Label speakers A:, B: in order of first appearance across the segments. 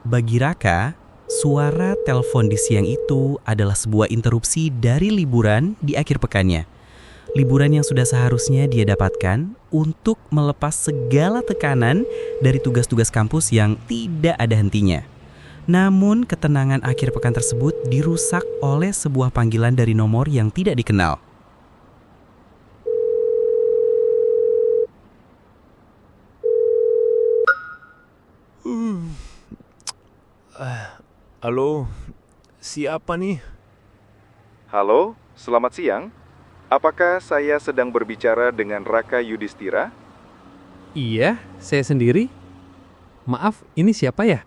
A: Bagi Raka, suara telepon di siang itu adalah sebuah interupsi dari liburan di akhir pekannya. Liburan yang sudah seharusnya dia dapatkan untuk melepas segala tekanan dari tugas-tugas kampus yang tidak ada hentinya. Namun ketenangan akhir pekan tersebut dirusak oleh sebuah panggilan dari nomor yang tidak dikenal.
B: Halo, siapa nih?
C: Halo, selamat siang. Apakah saya sedang berbicara dengan Raka Yudhistira?
B: Iya, saya sendiri. Maaf, ini siapa ya?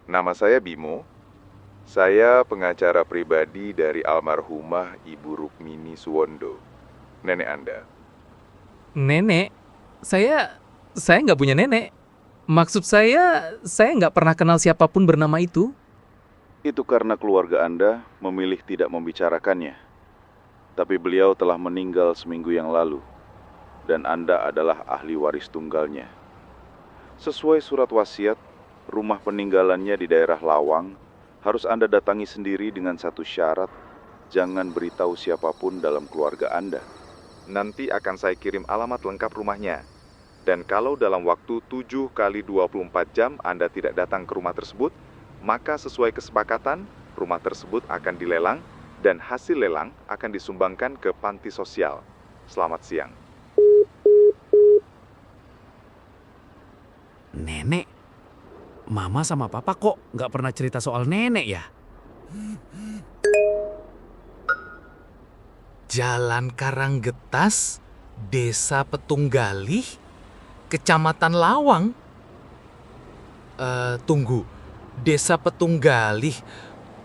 C: Nama saya Bimo. Saya pengacara pribadi dari almarhumah Ibu Rukmini Suwondo, nenek Anda.
B: Nenek? Saya nggak punya nenek. Maksud saya nggak pernah kenal siapapun bernama itu.
C: Itu karena keluarga Anda memilih tidak membicarakannya. Tapi beliau telah meninggal seminggu yang lalu, dan Anda adalah ahli waris tunggalnya. Sesuai surat wasiat, rumah peninggalannya di daerah Lawang harus Anda datangi sendiri dengan satu syarat, jangan beritahu siapapun dalam keluarga Anda. Nanti akan saya kirim alamat lengkap rumahnya. Dan kalau dalam waktu 7 kali 24 jam Anda tidak datang ke rumah tersebut, maka sesuai kesepakatan, rumah tersebut akan dilelang dan hasil lelang akan disumbangkan ke panti sosial. Selamat siang.
D: Nenek? Mama sama papa kok nggak pernah cerita soal nenek ya?
E: Jalan Karanggetas, Desa Petunggalih, Kecamatan Lawang. Tunggu, Desa Petunggalih.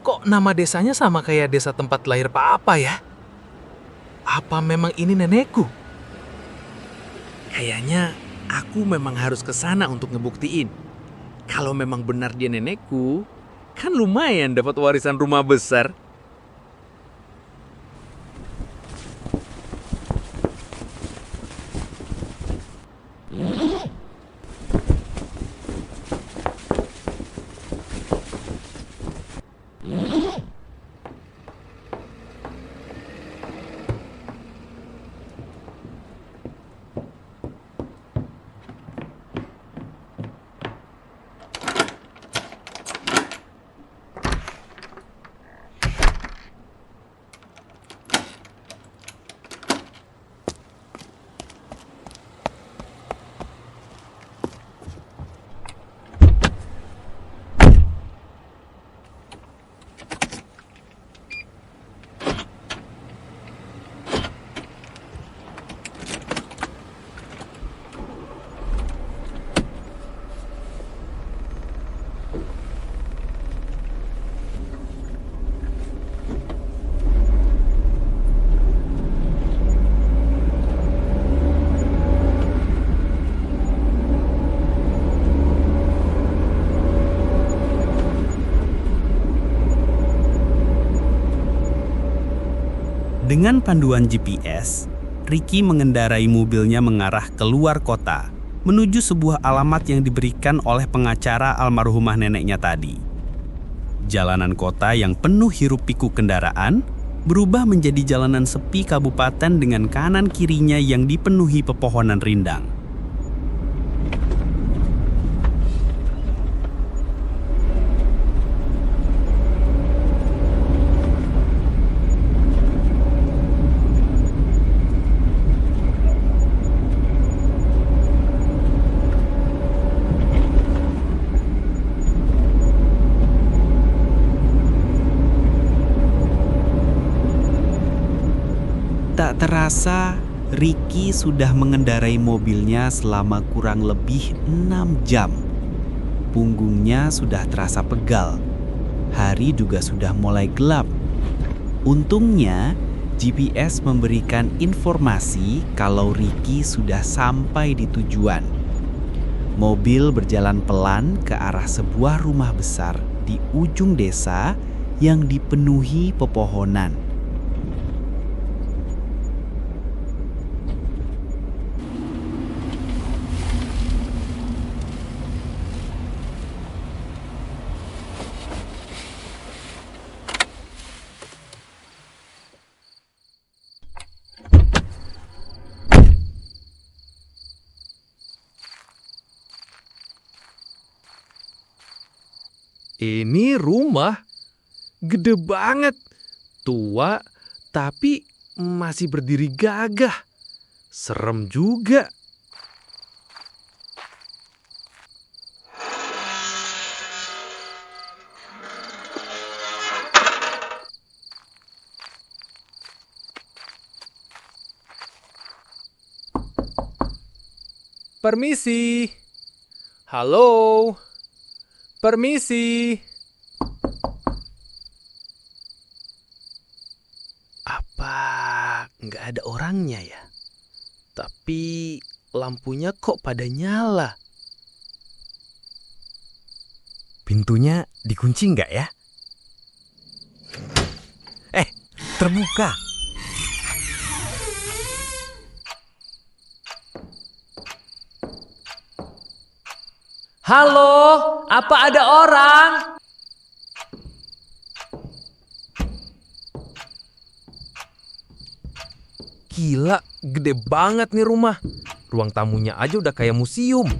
E: Kok nama desanya sama kayak desa tempat lahir Papa ya? Apa memang ini nenekku?
D: Kayaknya aku memang harus ke sana untuk ngebuktiin. Kalau memang benar dia nenekku, kan lumayan dapat warisan rumah besar.
A: Dengan panduan GPS, Ricky mengendarai mobilnya mengarah keluar kota, menuju sebuah alamat yang diberikan oleh pengacara almarhumah neneknya tadi. Jalanan kota yang penuh hiruk-pikuk kendaraan berubah menjadi jalanan sepi kabupaten dengan kanan kirinya yang dipenuhi pepohonan rindang. Tak terasa, Ricky sudah mengendarai mobilnya selama kurang lebih 6 jam. Punggungnya sudah terasa pegal. Hari juga sudah mulai gelap. Untungnya, GPS memberikan informasi kalau Ricky sudah sampai di tujuan. Mobil berjalan pelan ke arah sebuah rumah besar di ujung desa yang dipenuhi pepohonan.
E: Ini rumah gede banget, tua tapi masih berdiri gagah. Serem juga. Permisi. Halo. Permisi. Apa nggak ada orangnya ya? Tapi lampunya kok pada nyala? Pintunya dikunci nggak ya? Terbuka.
B: Halo, apa ada orang?
E: Gila, gede banget nih rumah. Ruang tamunya aja udah kayak museum.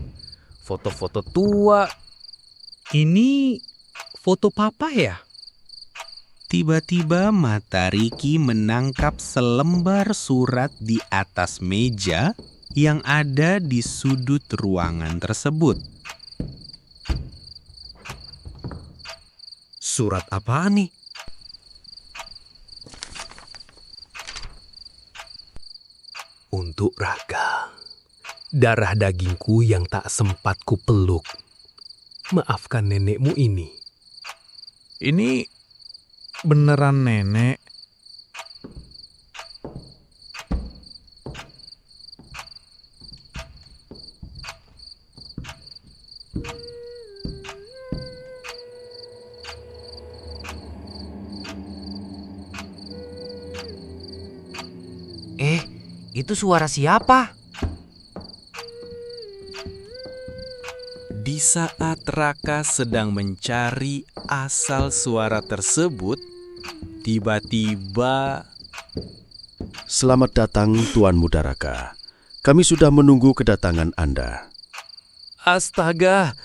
E: Foto-foto tua. Ini foto papa ya?
A: Tiba-tiba mata Ricky menangkap selembar surat di atas meja yang ada di sudut ruangan tersebut.
E: Surat apaan nih? Untuk Raka, darah dagingku yang tak sempat kupeluk. Maafkan nenekmu ini. Ini beneran nenek?
F: Itu suara siapa?
A: Di saat Raka sedang mencari asal suara tersebut, tiba-tiba...
G: Selamat datang Tuan Muda Raka. Kami sudah menunggu kedatangan Anda.
E: Astaga,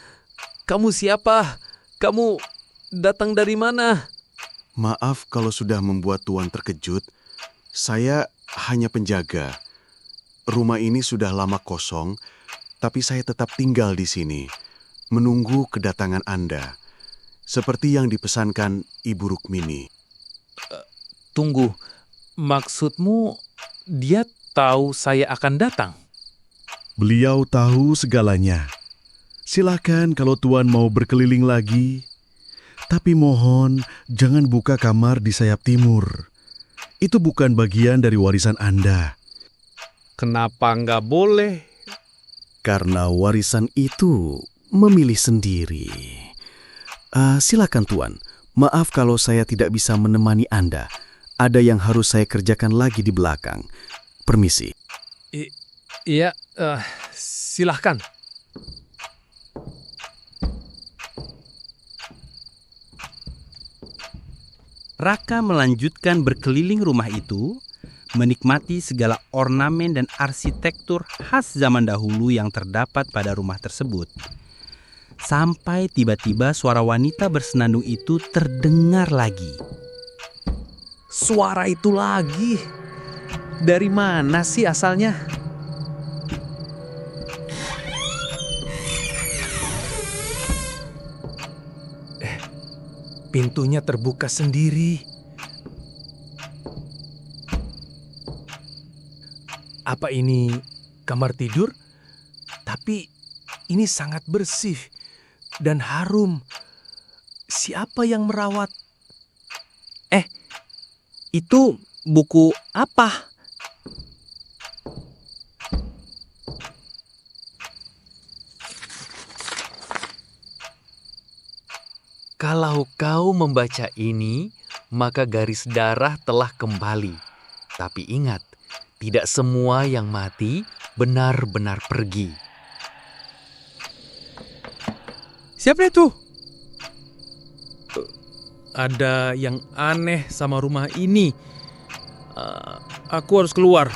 E: kamu siapa? Kamu datang dari mana?
G: Maaf kalau sudah membuat Tuan terkejut. Saya hanya penjaga. Rumah ini sudah lama kosong, tapi saya tetap tinggal di sini, menunggu kedatangan Anda. Seperti yang dipesankan Ibu Rukmini.
E: Tunggu, maksudmu dia tahu saya akan datang?
G: Beliau tahu segalanya. Silakan kalau Tuan mau berkeliling lagi. Tapi mohon jangan buka kamar di sayap timur. Itu bukan bagian dari warisan Anda.
E: Kenapa nggak boleh?
G: Karena warisan itu memilih sendiri. Silakan Tuan, maaf kalau saya tidak bisa menemani Anda. Ada yang harus saya kerjakan lagi di belakang. Permisi.
E: Iya, silahkan.
A: Raka melanjutkan berkeliling rumah itu, menikmati segala ornamen dan arsitektur khas zaman dahulu yang terdapat pada rumah tersebut. Sampai tiba-tiba suara wanita bersenandung itu terdengar lagi.
E: Suara itu lagi? Dari mana sih asalnya? Pintunya terbuka sendiri. Apa ini kamar tidur? Tapi ini sangat bersih dan harum. Siapa yang merawat?
A: Itu buku apa?
D: Kalau kau membaca ini, maka garis darah telah kembali. Tapi ingat, tidak semua yang mati benar-benar pergi.
E: Siapa itu? Ada yang aneh sama rumah ini. Aku harus keluar.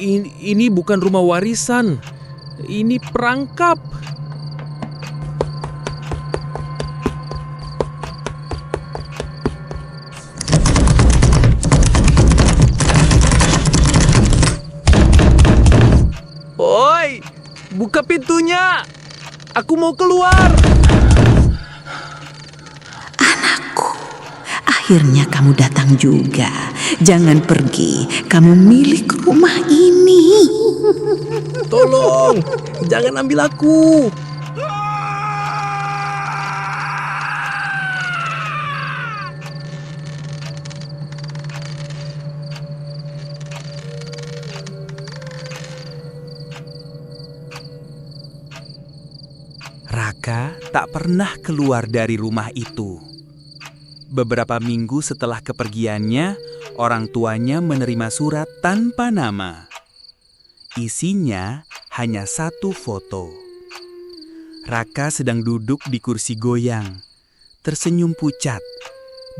E: Ini bukan rumah warisan. Ini perangkap. buka pintunya. Aku mau keluar.
H: Akhirnya kamu datang juga. Jangan pergi, kamu milik rumah ini.
E: Tolong, jangan ambil aku.
A: Raka tak pernah keluar dari rumah itu. Beberapa minggu setelah kepergiannya, orang tuanya menerima surat tanpa nama. Isinya hanya satu foto. Raka sedang duduk di kursi goyang, tersenyum pucat,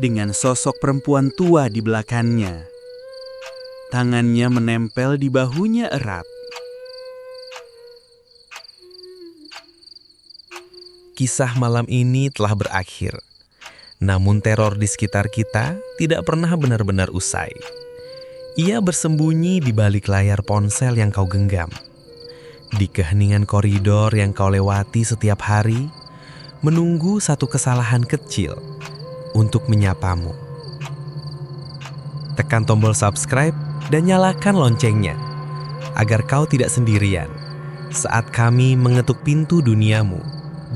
A: dengan sosok perempuan tua di belakangnya. Tangannya menempel di bahunya erat.
E: Kisah malam ini telah berakhir. Namun teror di sekitar kita tidak pernah benar-benar usai. Ia bersembunyi di balik layar ponsel yang kau genggam. Di keheningan koridor yang kau lewati setiap hari, menunggu satu kesalahan kecil untuk menyapamu. Tekan tombol subscribe dan nyalakan loncengnya, agar kau tidak sendirian saat kami mengetuk pintu duniamu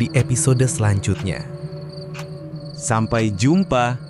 E: di episode selanjutnya.
A: Sampai jumpa.